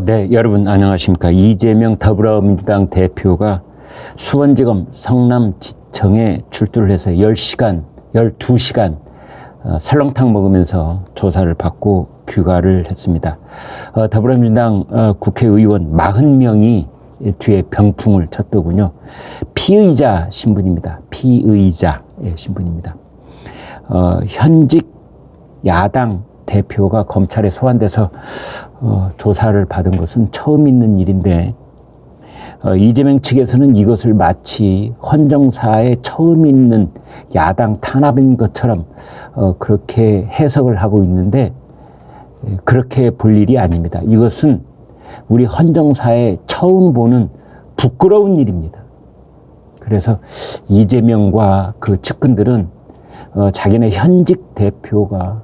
네, 여러분 안녕하십니까. 이재명 더불어민주당 대표가 수원지검 성남지청에 출두를 해서 10시간, 12시간 설렁탕 먹으면서 조사를 받고 귀가를 했습니다. 더불어민주당 국회의원 40명이 뒤에 병풍을 쳤더군요. 피의자 신분입니다. 피의자 신분입니다. 현직 야당 대표가 검찰에 소환돼서 조사를 받은 것은 처음 있는 일인데 이재명 측에서는 이것을 마치 헌정사에 처음 있는 야당 탄압인 것처럼 그렇게 해석을 하고 있는데 그렇게 볼 일이 아닙니다. 이것은 우리 헌정사에 처음 보는 부끄러운 일입니다. 그래서 이재명과 그 측근들은 자기네 현직 대표가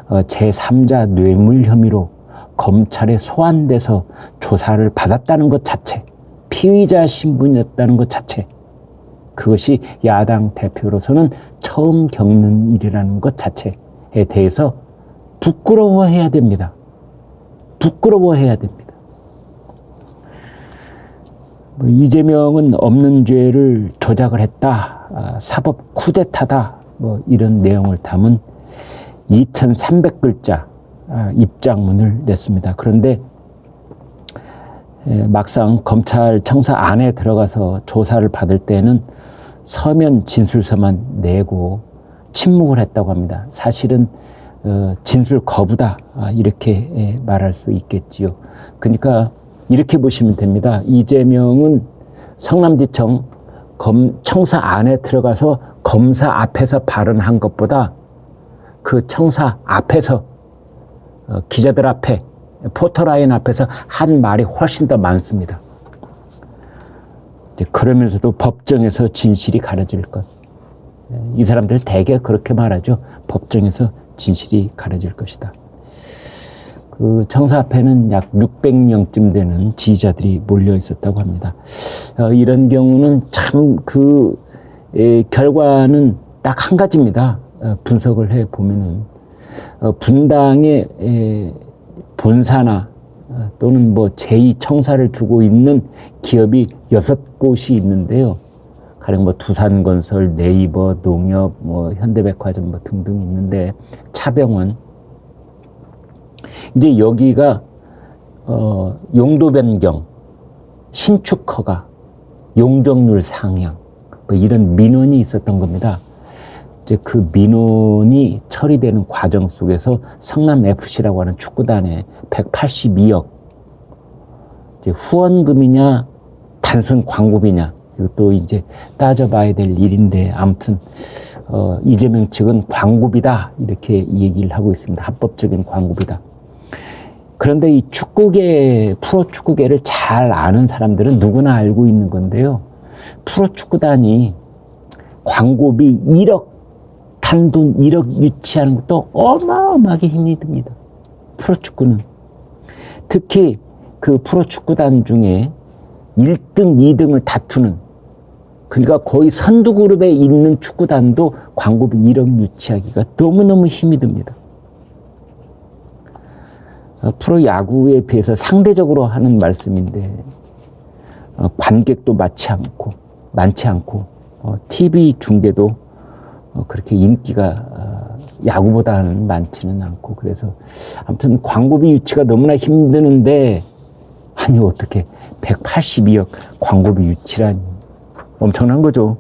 제3자 뇌물 혐의로 검찰에 소환돼서 조사를 받았다는 것 자체, 피의자 신분이었다는 것 자체, 그것이 야당 대표로서는 처음 겪는 일이라는 것 자체에 대해서 부끄러워해야 됩니다. 부끄러워해야 됩니다. 이재명은 없는 죄를 조작을 했다, 사법 쿠데타다, 이런 내용을 담은 2300글자 입장문을 냈습니다. 그런데 막상 검찰 청사 안에 들어가서 조사를 받을 때는 서면 진술서만 내고 침묵을 했다고 합니다. 사실은 진술 거부다, 이렇게 말할 수 있겠지요. 그러니까 이렇게 보시면 됩니다. 이재명은 성남지청 청사 안에 들어가서 검사 앞에서 발언한 것보다 그 청사 앞에서 기자들 앞에 포토라인 앞에서 한 말이 훨씬 더 많습니다. 이제 그러면서도 법정에서 진실이 가려질 것. 이 사람들 대개 그렇게 말하죠. 법정에서 진실이 가려질 것이다. 그 청사 앞에는 약 600명쯤 되는 지지자들이 몰려 있었다고 합니다. 이런 경우는 참 결과는 딱 한 가지입니다. 분석을 해 보면은 분당의 본사나 또는 제2청사를 두고 있는 기업이 6곳이 있는데요. 가령 두산건설, 네이버, 농협, 현대백화점 등등 있는데 차병원. 이제 여기가 용도 변경, 신축 허가, 용적률 상향 이런 민원이 있었던 겁니다. 이제 그 민원이 처리되는 과정 속에서 성남FC라고 하는 축구단에 182억, 이제 후원금이냐 단순 광고비냐 이것도 이제 따져봐야 될 일인데, 아무튼 이재명 측은 광고비다 이렇게 얘기를 하고 있습니다. 합법적인 광고비다. 그런데 이 축구계, 프로축구계를 잘 아는 사람들은 누구나 알고 있는 건데요. 프로축구단이 광고비 1억, 단돈 1억 유치하는 것도 어마어마하게 힘이 듭니다. 프로축구는. 특히 그 프로축구단 중에 1등, 2등을 다투는, 그러니까 거의 선두그룹에 있는 축구단도 광고비 1억 유치하기가 너무너무 힘이 듭니다. 프로야구에 비해서 상대적으로 하는 말씀인데, 관객도 많지 않고, TV 중계도 그렇게 인기가 야구보다는 많지는 않고, 그래서 아무튼 광고비 유치가 너무나 힘드는데, 아니 어떻게 182억 광고비 유치라니, 엄청난 거죠.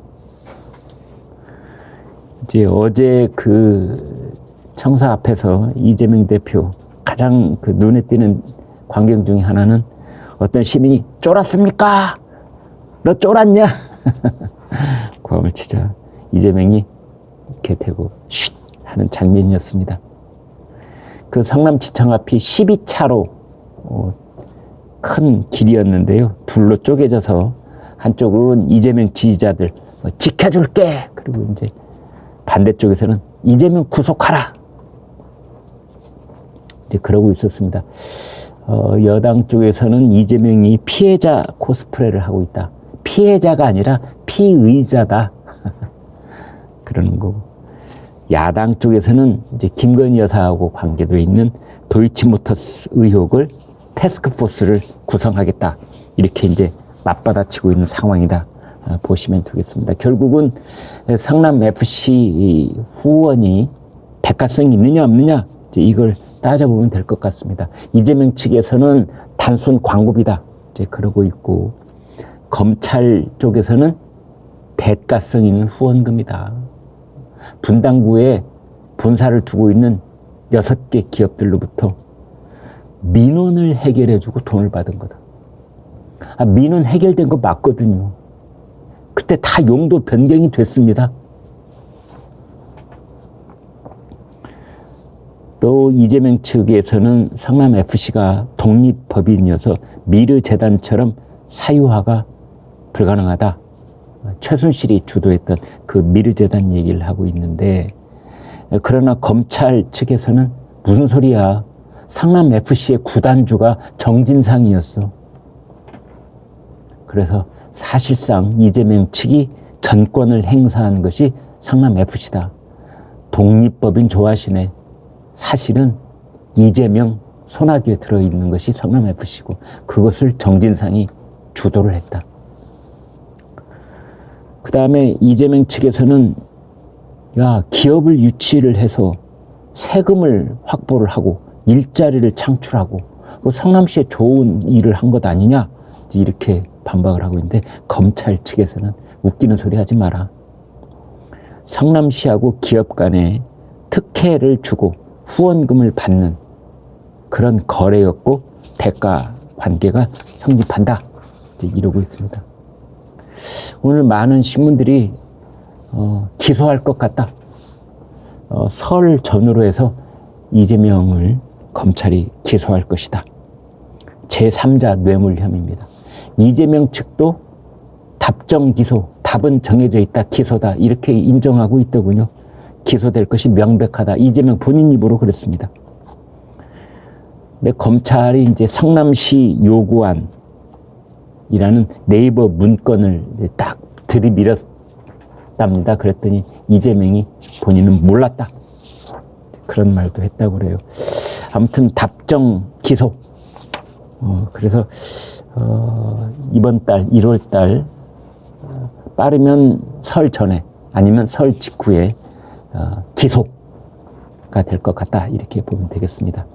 이제 어제 그 청사 앞에서 이재명 대표 가장 눈에 띄는 광경 중에 하나는 어떤 시민이 쫄았습니까? 너 쫄았냐? 고함을 치자 이재명이 이렇게 대고 쉿 하는 장면이었습니다. 그 성남지청 앞이 12차로 큰 길이었는데요. 둘로 쪼개져서 한쪽은 이재명 지지자들 지켜줄게, 그리고 이제 반대쪽에서는 이재명 구속하라, 이제 그러고 있었습니다. 여당 쪽에서는 이재명이 피해자 코스프레를 하고 있다. 피해자가 아니라 피의자다. 그러는 거고. 야당 쪽에서는 이제 김건희 여사하고 관계도 있는 도이치모터스 의혹을 태스크포스를 구성하겠다. 이렇게 이제 맞받아치고 있는 상황이다. 보시면 되겠습니다. 결국은 성남FC 후원이 대가성이 있느냐 없느냐 이제 이걸 따져보면 될 것 같습니다. 이재명 측에서는 단순 광고비다 이제 그러고 있고, 검찰 쪽에서는 대가성 있는 후원금이다. 분당구에 본사를 두고 있는 6개 기업들로부터 민원을 해결해주고 돈을 받은 거다. 민원 해결된 거 맞거든요. 그때 다 용도 변경이 됐습니다. 또 이재명 측에서는 성남FC가 독립법인이어서 미르재단처럼 사유화가 불가능하다. 최순실이 주도했던 그 미르재단 얘기를 하고 있는데, 그러나 검찰 측에서는 무슨 소리야. 성남FC의 구단주가 정진상이었어. 그래서 사실상 이재명 측이 전권을 행사하는 것이 성남FC다. 독립법인 좋아하시네. 사실은 이재명 손아귀에 들어있는 것이 성남FC고 그것을 정진상이 주도를 했다. 그 다음에 이재명 측에서는 기업을 유치를 해서 세금을 확보를 하고 일자리를 창출하고 성남시에 좋은 일을 한 것 아니냐 이렇게 반박을 하고 있는데, 검찰 측에서는 웃기는 소리 하지 마라. 성남시하고 기업 간에 특혜를 주고 후원금을 받는 그런 거래였고 대가 관계가 성립한다 이제 이러고 있습니다. 오늘 많은 신문들이 기소할 것 같다. 설 전후로 해서 이재명을 검찰이 기소할 것이다. 제3자 뇌물 혐의입니다. 이재명 측도 답정 기소, 답은 정해져 있다, 기소다 이렇게 인정하고 있더군요. 기소될 것이 명백하다. 이재명 본인 입으로 그랬습니다. 근데 검찰이 이제 성남시 요구안이라는 네이버 문건을 딱 들이밀었답니다. 그랬더니 이재명이 본인은 몰랐다. 그런 말도 했다고 그래요. 아무튼 답정 기소. 그래서 이번 달 1월 달 빠르면 설 전에 아니면 설 직후에 기소가 될 것 같다 이렇게 보면 되겠습니다.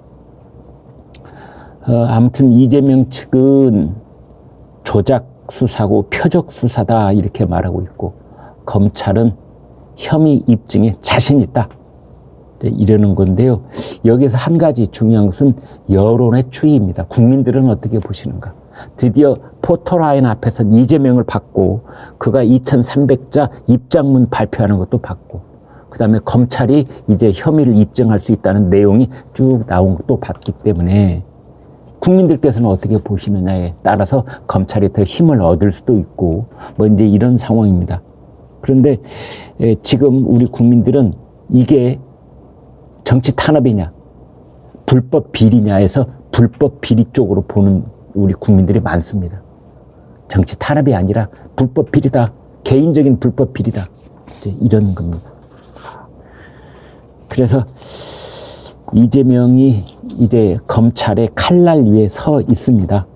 아무튼 이재명 측은 조작 수사고 표적 수사다 이렇게 말하고 있고, 검찰은 혐의 입증에 자신 있다 이러는 건데요. 여기서 한 가지 중요한 것은 여론의 추이입니다. 국민들은 어떻게 보시는가. 드디어 포토라인 앞에서 이재명을 받고 그가 2,300자 입장문 발표하는 것도 받고, 그 다음에 검찰이 이제 혐의를 입증할 수 있다는 내용이 쭉 나온 것도 봤기 때문에 국민들께서는 어떻게 보시느냐에 따라서 검찰이 더 힘을 얻을 수도 있고 이제 이런 상황입니다. 그런데 지금 우리 국민들은 이게 정치 탄압이냐 불법 비리냐에서 불법 비리 쪽으로 보는 우리 국민들이 많습니다. 정치 탄압이 아니라 불법 비리다, 개인적인 불법 비리다 이제 이런 겁니다. 그래서 이재명이 이제 검찰의 칼날 위에 서 있습니다.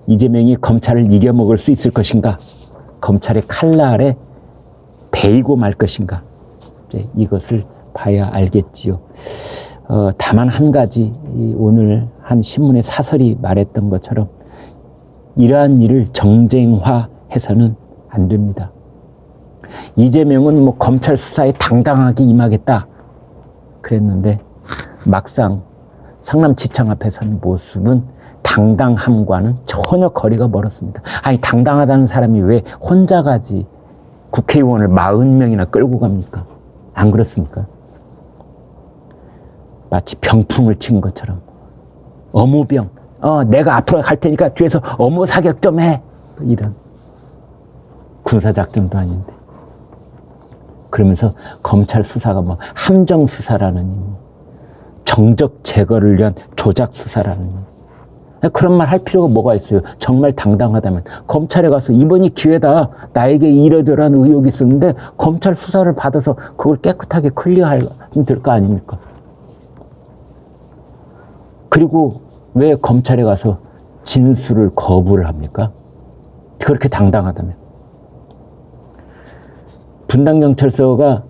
이재명이 검찰을 이겨먹을 수 있을 것인가, 검찰의 칼날에 베이고 말 것인가, 이제 이것을 봐야 알겠지요. 다만 한 가지, 오늘 한 신문의 사설이 말했던 것처럼 이러한 일을 정쟁화해서는 안 됩니다. 이재명은 검찰 수사에 당당하게 임하겠다 그랬는데 막상 성남지청 앞에 선 모습은 당당함과는 전혀 거리가 멀었습니다. 아니, 당당하다는 사람이 왜 혼자 가지 국회의원을 40명이나 끌고 갑니까? 안 그렇습니까? 마치 병풍을 친 것처럼 어무병, 내가 앞으로 갈 테니까 뒤에서 어무 사격 좀 해, 이런 군사작전도 아닌데. 그러면서 검찰 수사가 함정 수사라느니 정적 제거를 위한 조작 수사라느니 그런 말 할 필요가 뭐가 있어요. 정말 당당하다면 검찰에 가서 이번이 기회다, 나에게 이러저러한 의혹이 있었는데 검찰 수사를 받아서 그걸 깨끗하게 클리어하면 될 거 아닙니까? 그리고 왜 검찰에 가서 진술을 거부를 합니까? 그렇게 당당하다면. 분당경찰서가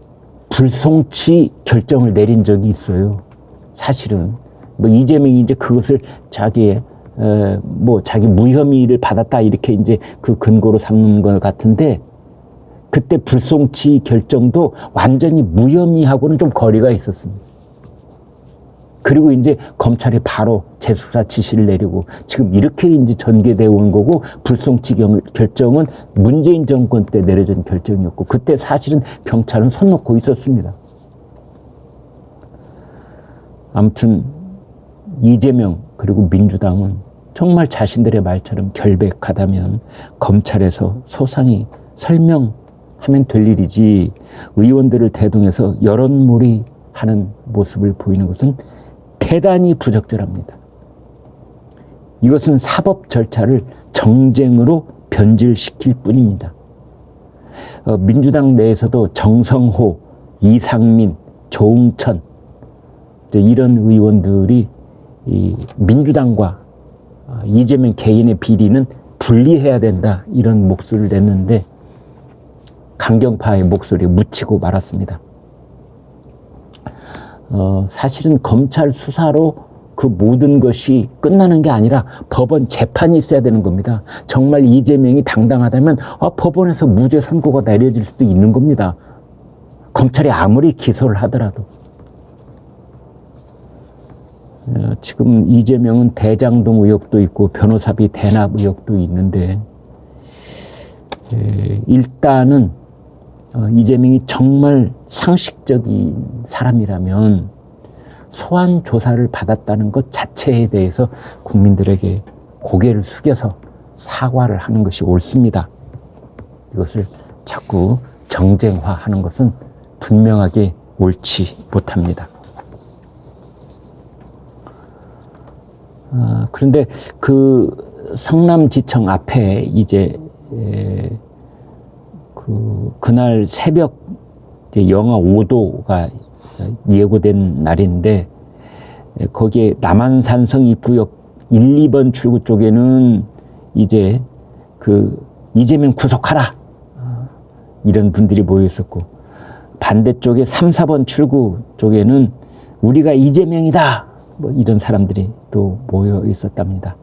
불송치 결정을 내린 적이 있어요. 사실은 뭐 이재명이 이제 그것을 자기의 자기 무혐의를 받았다 이렇게 이제 그 근거로 삼는 것 같은데, 그때 불송치 결정도 완전히 무혐의하고는 좀 거리가 있었습니다. 그리고 이제 검찰이 바로 재수사 지시를 내리고 지금 이렇게 이제 전개되어 온 거고, 불송치 결정은 문재인 정권 때 내려진 결정이었고, 그때 사실은 경찰은 손 놓고 있었습니다. 아무튼 이재명 그리고 민주당은 정말 자신들의 말처럼 결백하다면 검찰에서 소상히 설명하면 될 일이지, 의원들을 대동해서 여론몰이 하는 모습을 보이는 것은 대단히 부적절합니다. 이것은 사법 절차를 정쟁으로 변질시킬 뿐입니다. 민주당 내에서도 정성호, 이상민, 조응천 이런 의원들이 민주당과 이재명 개인의 비리는 분리해야 된다 이런 목소리를 냈는데, 강경파의 목소리에 묻히고 말았습니다. 사실은 검찰 수사로 그 모든 것이 끝나는 게 아니라 법원 재판이 있어야 되는 겁니다. 정말 이재명이 당당하다면 법원에서 무죄 선고가 내려질 수도 있는 겁니다. 검찰이 아무리 기소를 하더라도. 지금 이재명은 대장동 의혹도 있고 변호사비 대납 의혹도 있는데, 일단은 이재명이 정말 상식적인 사람이라면 소환 조사를 받았다는 것 자체에 대해서 국민들에게 고개를 숙여서 사과를 하는 것이 옳습니다. 이것을 자꾸 정쟁화하는 것은 분명하게 옳지 못합니다. 그런데 그 성남지청 앞에 이제 그날 새벽 영하 5도가 예고된 날인데, 거기에 남한산성 입구역 1, 2번 출구 쪽에는 이제 이재명 구속하라 이런 분들이 모여 있었고, 반대쪽에 3, 4번 출구 쪽에는 우리가 이재명이다 뭐 이런 사람들이 또 모여 있었답니다.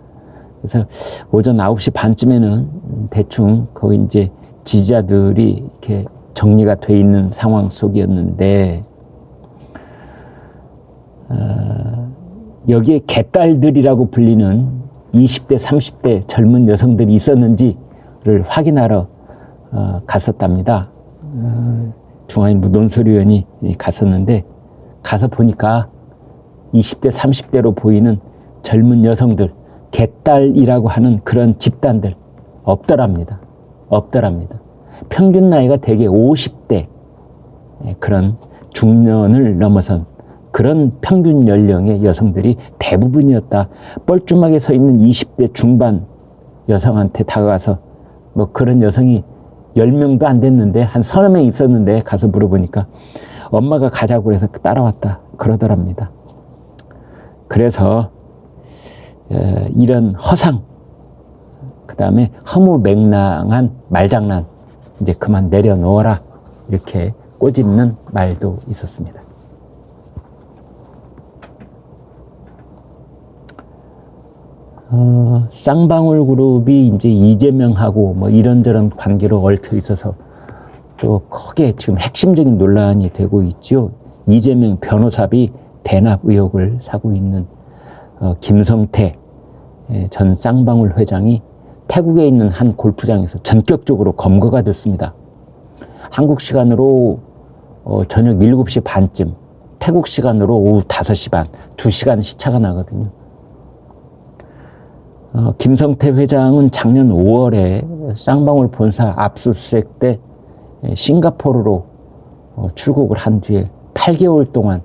그래서 오전 9시 반쯤에는 대충 거기 이제 지지자들이 이렇게 정리가 돼 있는 상황 속이었는데, 여기에 개딸들이라고 불리는 20대, 30대 젊은 여성들이 있었는지를 확인하러 갔었답니다. 중앙일보 논설위원이 갔었는데, 가서 보니까 20대, 30대로 보이는 젊은 여성들, 개딸이라고 하는 그런 집단들 없더랍니다. 평균 나이가 대개 50대, 그런 중년을 넘어선 그런 평균 연령의 여성들이 대부분이었다. 뻘쭘하게 서 있는 20대 중반 여성한테 다가가서 뭐 그런 여성이 10명도 안 됐는데 한 30명 있었는데, 가서 물어보니까 엄마가 가자고 해서 따라왔다 그러더랍니다. 그래서 이런 허상, 그 다음에 허무맹랑한 말장난 이제 그만 내려놓아라 이렇게 꼬집는 말도 있었습니다. 쌍방울 그룹이 이제 이재명하고 뭐 이런저런 관계로 얽혀 있어서 또 크게 지금 핵심적인 논란이 되고 있죠. 이재명 변호사비 대납 의혹을 사고 있는 김성태 전 쌍방울 회장이 태국에 있는 한 골프장에서 전격적으로 검거가 됐습니다. 한국 시간으로 저녁 7시 반쯤, 태국 시간으로 오후 5시 반, 2시간 시차가 나거든요. 김성태 회장은 작년 5월에 쌍방울 본사 압수수색 때 싱가포르로 출국을 한 뒤에 8개월 동안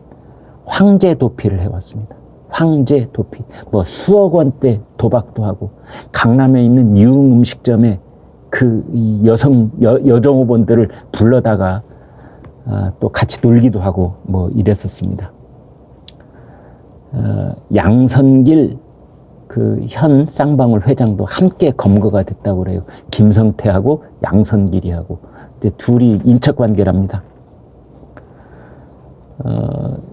황제 도피를 해왔습니다. 황제 도피. 뭐 수억 원대 도박도 하고, 강남에 있는 유흥 음식점에 그 여정호번들을 불러다가 또 같이 놀기도 하고 뭐 이랬었습니다. 양선길 그 현 쌍방울 회장도 함께 검거가 됐다고 그래요. 김성태하고 양선길이하고 이제 둘이 인척 관계랍니다.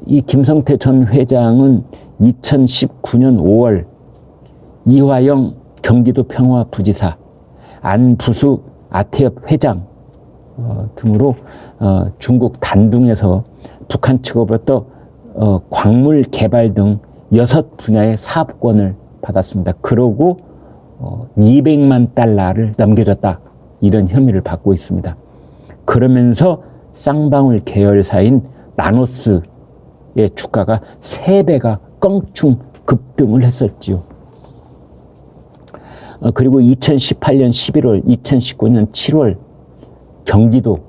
이 김성태 전 회장은 2019년 5월 이화영 경기도 평화부지사, 안부수 아태협 회장 등으로 중국 단둥에서 북한 측으로부터 광물 개발 등 6분야의 사업권을 받았습니다. 그러고 200만 달러를 넘겨줬다. 이런 혐의를 받고 있습니다. 그러면서 쌍방울 계열사인 나노스의 주가가 3배가 껑충 급등을 했었지요. 그리고 2018년 11월, 2019년 7월 경기도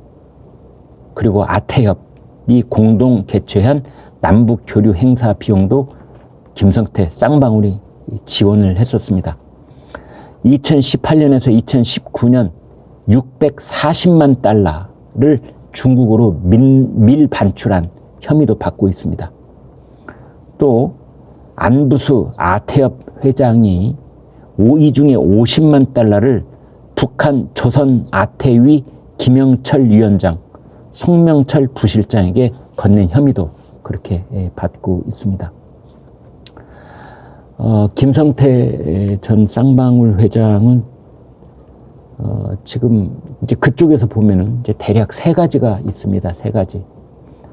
그리고 아태협이 공동 개최한 남북 교류 행사 비용도 김성태 쌍방울이 지원을 했었습니다. 2018년에서 2019년 640만 달러를 중국으로 밀반출한 혐의도 받고 있습니다. 또 안부수 아태협 회장이 이 중에 50만 달러를 북한 조선 아태위 김영철 위원장, 송명철 부실장에게 건넨 혐의도 그렇게 받고 있습니다. 김성태 전 쌍방울 회장은 지금 이제 그쪽에서 보면은 이제 대략 3가지가 있습니다. 3가지.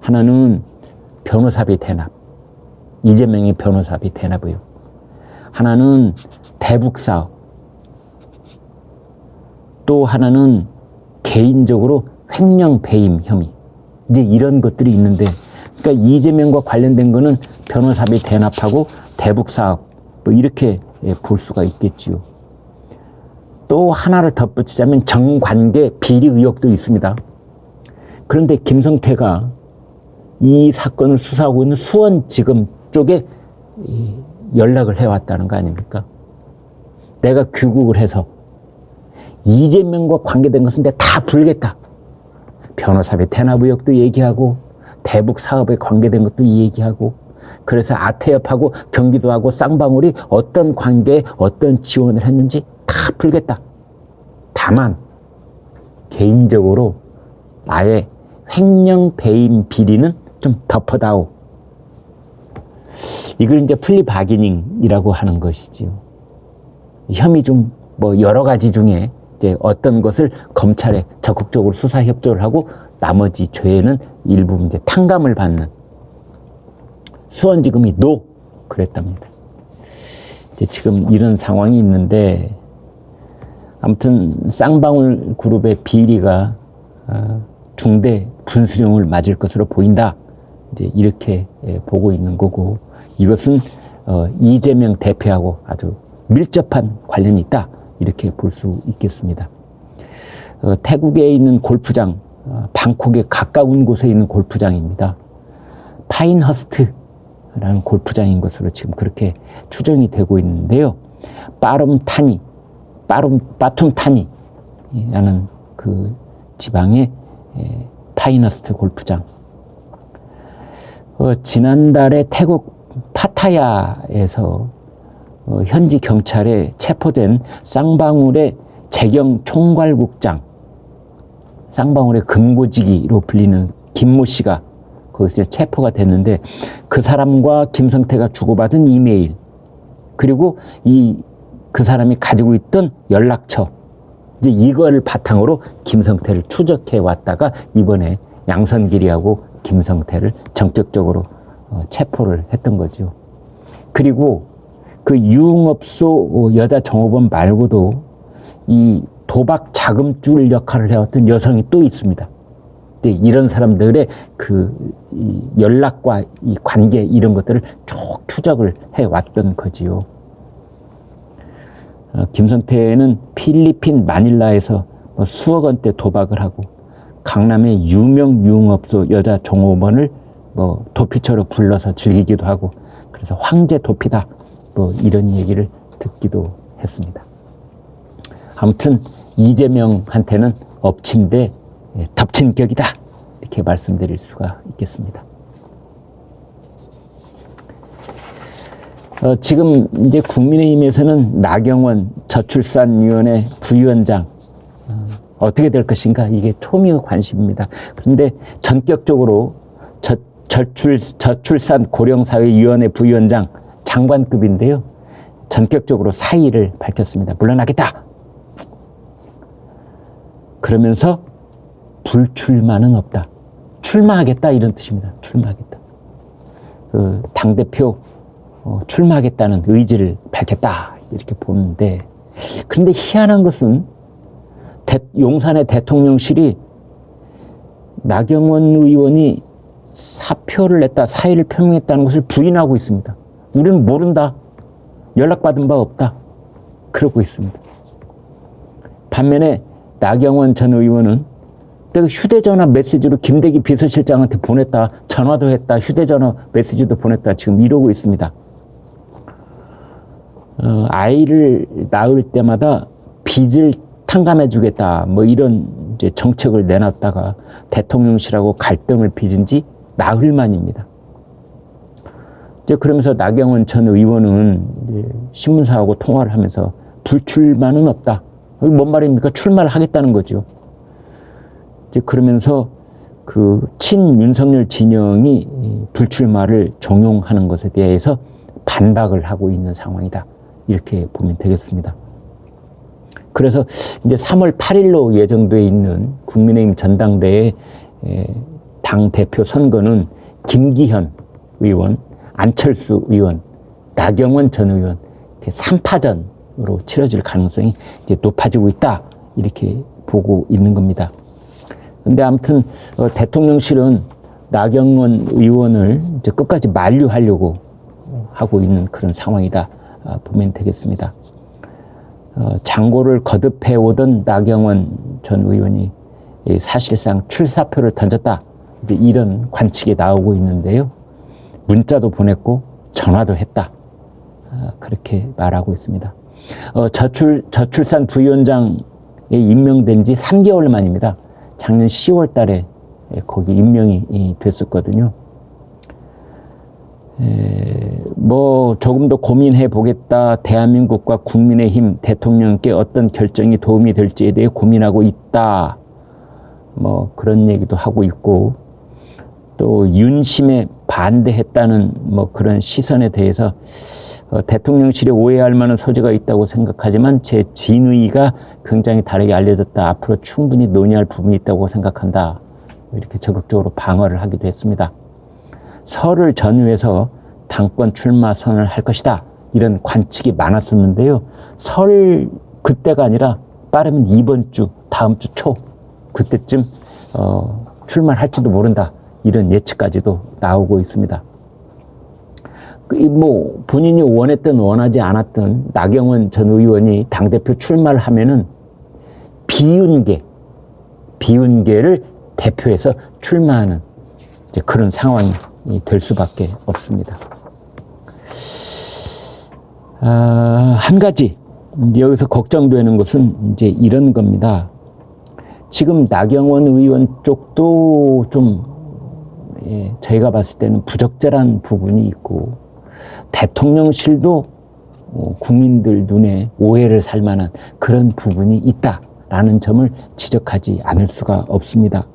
하나는 변호사비 대납. 이재명의 변호사비 대납이요. 하나는 대북 사업. 또 하나는 개인적으로 횡령 배임 혐의. 이제 이런 것들이 있는데, 그러니까 이재명과 관련된 거는 변호사비 대납하고 대북 사업, 뭐 이렇게 볼 수가 있겠지요. 또 하나를 덧붙이자면 정관계 비리 의혹도 있습니다. 그런데 김성태가 이 사건을 수사하고 있는 수원지검 쪽에 연락을 해왔다는 거 아닙니까? 내가 귀국을 해서 이재명과 관계된 것은 내가 다 풀겠다. 변호사비 대납 의혹도 얘기하고 대북 사업에 관계된 것도 얘기하고, 그래서 아태협하고 경기도하고 쌍방울이 어떤 관계에 어떤 지원을 했는지 다 풀겠다. 다만 개인적으로 나의 횡령 배임 비리는 좀 덮어다오. 이걸 이제 플리바기닝이라고 하는 것이지요. 혐의 중 뭐 여러 가지 중에 이제 어떤 것을 검찰에 적극적으로 수사 협조를 하고 나머지 죄는 일부 이제 탕감을 받는, 수원지검이 노 그랬답니다. 이제 지금 이런 상황이 있는데, 아무튼 쌍방울 그룹의 비리가 중대 분수령을 맞을 것으로 보인다. 이제 이렇게 보고 있는 거고, 이것은 이재명 대표하고 아주 밀접한 관련이 있다. 이렇게 볼 수 있겠습니다. 태국에 있는 골프장, 방콕에 가까운 곳에 있는 골프장입니다. 파인허스트라는 골프장인 것으로 지금 그렇게 추정이 되고 있는데요. 빠툼타니라는 그 지방의 파인허스트 골프장. 지난달에 태국 파타야에서 현지 경찰에 체포된 쌍방울의 재경 총괄국장, 쌍방울의 금고지기로 불리는 김모 씨가 거기서 체포가 됐는데, 그 사람과 김성태가 주고받은 이메일, 그리고 그 사람이 가지고 있던 연락처, 이제 이걸 바탕으로 김성태를 추적해 왔다가 이번에 양선길이하고 김성태를 전격적으로 체포를 했던 거죠. 그리고 그 유흥업소 여자 종업원 말고도 이 도박 자금줄 역할을 해왔던 여성이 또 있습니다. 이런 사람들의 그 연락과 이 관계 이런 것들을 쭉 추적을 해왔던 거지요. 김성태는 필리핀 마닐라에서 수억 원대 도박을 하고, 강남의 유명 유흥업소 여자 종업원을 도피처로 불러서 즐기기도 하고, 그래서 황제 도피다 이런 얘기를 듣기도 했습니다. 아무튼 이재명한테는 엎친 데 덮친 격이다, 이렇게 말씀드릴 수가 있겠습니다. 지금 이제 국민의힘에서는 나경원 저출산위원회 부위원장 어떻게 될 것인가, 이게 초미의 관심입니다. 그런데 전격적으로 저출산 고령사회위원회 부위원장 장관급인데요. 전격적으로 사의를 밝혔습니다. 물러나겠다. 그러면서 불출마는 없다. 출마하겠다, 이런 뜻입니다. 출마하겠다. 당대표 출마하겠다는 의지를 밝혔다, 이렇게 보는데, 그런데 희한한 것은 용산의 대통령실이 나경원 의원이 사표를 냈다, 사의를 표명했다는 것을 부인하고 있습니다. 우리는 모른다, 연락받은 바 없다, 그러고 있습니다. 반면에 나경원 전 의원은 내가 휴대전화 메시지로 김대기 비서실장한테 보냈다, 전화도 했다, 휴대전화 메시지도 보냈다, 지금 이러고 있습니다. 아이를 낳을 때마다 빚을 탕감해 주겠다, 뭐 이런 이제 정책을 내놨다가 대통령실하고 갈등을 빚은 지 나흘 만입니다. 이제 그러면서 나경원 전 의원은 이제 신문사하고 통화를 하면서 불출마는 없다. 뭔 말입니까? 출마를 하겠다는 거죠. 이제 그러면서 그 친윤석열 진영이 불출마를 종용하는 것에 대해서 반박을 하고 있는 상황이다, 이렇게 보면 되겠습니다. 그래서 이제 3월 8일로 예정되어 있는 국민의힘 전당대회 당 대표 선거는 김기현 의원, 안철수 의원, 나경원 전 의원, 이렇게 3파전으로 치러질 가능성이 이제 높아지고 있다, 이렇게 보고 있는 겁니다. 근데 아무튼 대통령실은 나경원 의원을 이제 끝까지 만류하려고 하고 있는 그런 상황이다, 보면 되겠습니다. 장고를 거듭해 오던 나경원 전 의원이 사실상 출사표를 던졌다, 이제 이런 관측이 나오고 있는데요. 문자도 보냈고 전화도 했다, 그렇게 말하고 있습니다. 저출산 부위원장에 임명된 지 3개월 만입니다. 작년 10월 달에 거기 임명이 됐었거든요. 뭐 조금 더 고민해 보겠다, 대한민국과 국민의힘 대통령께 어떤 결정이 도움이 될지에 대해 고민하고 있다, 뭐 그런 얘기도 하고 있고, 또 윤심에 반대했다는 뭐 그런 시선에 대해서 대통령실에 오해할 만한 소지가 있다고 생각하지만 제 진의가 굉장히 다르게 알려졌다, 앞으로 충분히 논의할 부분이 있다고 생각한다, 이렇게 적극적으로 방어를 하기도 했습니다. 설을 전후해서 당권 출마 선언을 할 것이다, 이런 관측이 많았었는데요. 설 그때가 아니라 빠르면 이번 주, 다음 주 초, 그때쯤 출마를 할지도 모른다, 이런 예측까지도 나오고 있습니다. 뭐 본인이 원했든 원하지 않았든 나경원 전 의원이 당대표 출마를 하면은 비윤계를 대표해서 출마하는 이제 그런 상황이 될 수밖에 없습니다. 한 가지 여기서 걱정되는 것은 이제 이런 겁니다. 지금 나경원 의원 쪽도 좀 저희가 봤을 때는 부적절한 부분이 있고, 대통령실도 국민들 눈에 오해를 살 만한 그런 부분이 있다라는 점을 지적하지 않을 수가 없습니다.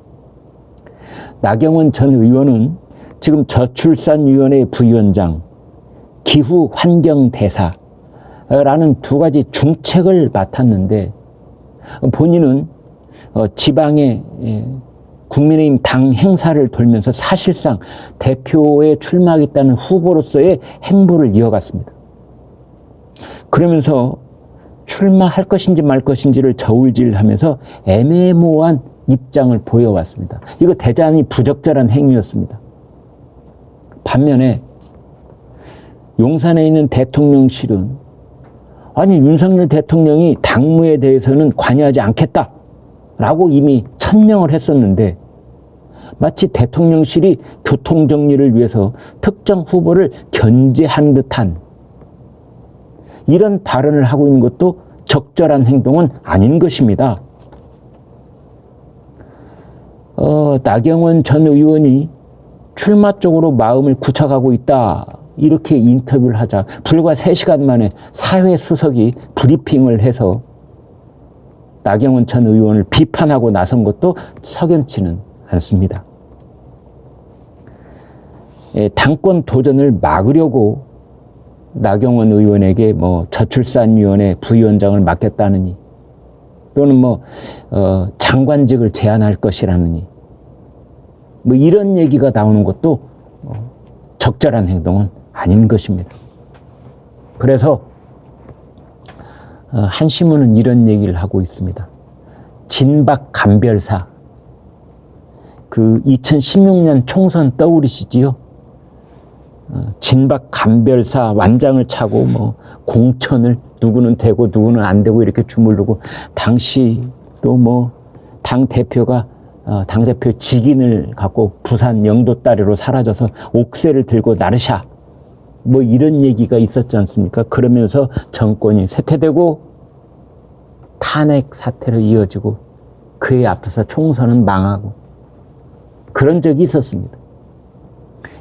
나경원 전 의원은 지금 저출산위원회 부위원장, 기후환경대사라는 두 가지 중책을 맡았는데, 본인은 지방의 국민의힘 당 행사를 돌면서 사실상 대표에 출마하겠다는 후보로서의 행보를 이어갔습니다. 그러면서 출마할 것인지 말 것인지를 저울질하면서 애매모호한 입장을 보여왔습니다. 이거 대단히 부적절한 행위였습니다. 반면에 용산에 있는 대통령실은 아니 윤석열 대통령이 당무에 대해서는 관여하지 않겠다라고 이미 천명을 했었는데, 마치 대통령실이 교통정리를 위해서 특정 후보를 견제한 듯한 이런 발언을 하고 있는 것도 적절한 행동은 아닌 것입니다. 나경원 전 의원이 출마 쪽으로 마음을 굳혀가고 있다, 이렇게 인터뷰를 하자. 불과 3시간 만에 사회수석이 브리핑을 해서 나경원 전 의원을 비판하고 나선 것도 석연치는 않습니다. 당권 도전을 막으려고 나경원 의원에게 뭐 저출산위원회 부위원장을 맡겼다느니 또는 뭐 장관직을 제안할 것이라느니 뭐 이런 얘기가 나오는 것도 적절한 행동은 아닌 것입니다. 그래서 한신문은 이런 얘기를 하고 있습니다. 진박 감별사, 그 2016년 총선 떠오르시지요? 진박 감별사 완장을 차고 뭐 공천을 누구는 되고 누구는 안 되고 이렇게 주무르고, 당시 또 뭐 당대표 직인을 갖고 부산 영도다리로 사라져서 옥새를 들고 나르샤 뭐 이런 얘기가 있었지 않습니까? 그러면서 정권이 쇠퇴되고 탄핵 사태로 이어지고 그에 앞서서 총선은 망하고 그런 적이 있었습니다.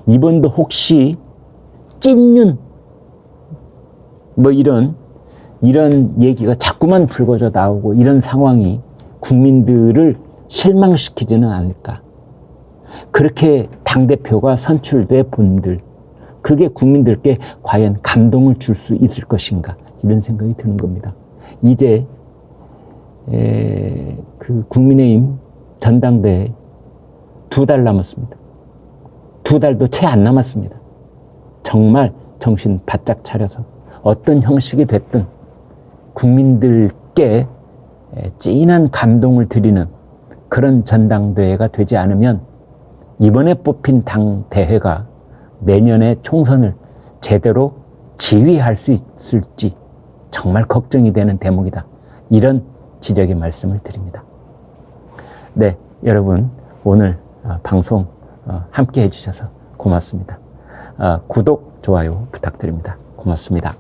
이번도 혹시 찐윤 뭐 이런 얘기가 자꾸만 불거져 나오고 이런 상황이 국민들을 실망시키지는 않을까. 그렇게 당대표가 선출돼 본들, 그게 국민들께 과연 감동을 줄 수 있을 것인가, 이런 생각이 드는 겁니다. 이제 그 국민의힘 전당대회 2달 남았습니다. 2달도 채 안 남았습니다. 정말 정신 바짝 차려서 어떤 형식이 됐든 국민들께 찐한 감동을 드리는 그런 전당대회가 되지 않으면 이번에 뽑힌 당대회가 내년에 총선을 제대로 지휘할 수 있을지 정말 걱정이 되는 대목이다. 이런 지적의 말씀을 드립니다. 네, 여러분 오늘 방송 함께 해주셔서 고맙습니다. 구독, 좋아요 부탁드립니다. 고맙습니다.